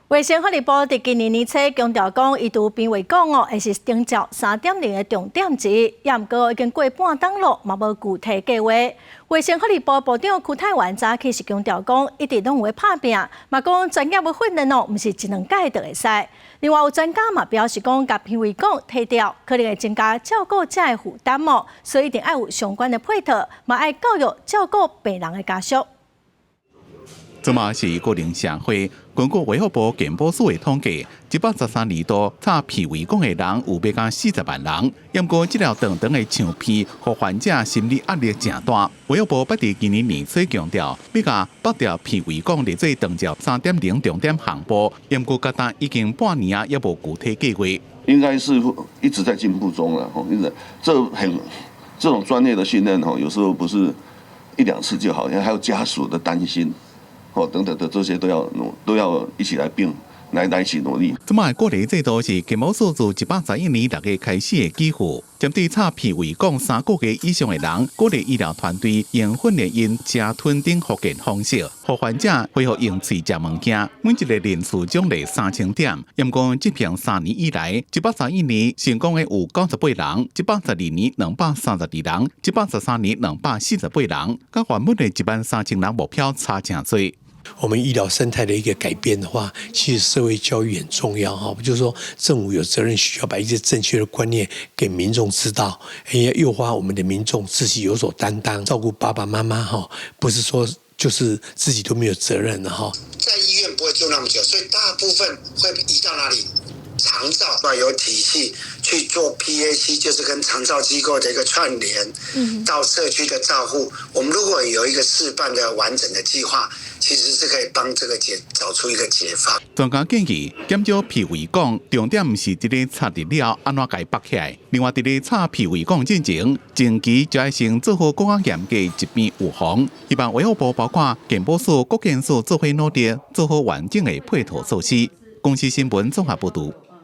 卫生福利部伫今年年初强调讲，伊度变为讲哦，会是顶照3.0的重点之一，也毋过已经过半当咯，嘛无具体计划。卫生福利部部长邱泰源早起是强调讲，一直拢会拍拼，嘛讲专业的训练哦，毋是一两届就会使。另外有专家嘛表示讲，甲评委讲退掉，可能会增加照顾者的负担哦，所以一定要有相关的配套，嘛要教育照顾病人的家属。这嘛是个人社会。根据卫福部健保署的统计，113年度插鼻胃管的人有要到40万人。不过，这条长长的肠鼻，互患者心理压力正大。卫福部不伫今年年初强调，要甲北调鼻胃管列做长照3.0重点项目。不过，高达已经半年也无具体计划。应该是一直在进步中了，这种专业的训练有时候不是1、2次就好，还有家属的担心。等等的这些都要一起来一起努力。这卖鼓励制度是健保署自111年6月开始的基础，针对插鼻胃管3个月以上的人，鼓励医疗团队用训练因吃吞等复健方式，互患者恢复用嘴食物件。每一个人次奖励3000点。不过，这平3年以来，131年成功的有98人，112年232人，113年248人，甲原本的13000人目标差真多。我们医疗生态的一个改变的话，其实社会教育很重要哈。就是说，政府有责任需要把一些正确的观念给民众知道，也要诱发我们的民众自己有所担当，照顾爸爸妈妈哈，不是说就是自己都没有责任的哈。在医院不会住那么久，所以大部分会移到哪里？长照有体系去做 PAC， 就是跟长照机构的一个串联，到社区的照护。我们如果有一个示范的完整的计划，其实是可以帮这个找出一个解方。专家建议减少鼻胃管，重点毋是伫咧插入了安怎解绑起来。另外，伫咧插鼻胃管进前，前期就要先做好更加严格疾病预防。希望卫福部包括健保署、国健署做伙努力，做好完整的配套措施。公司新闻综合报道。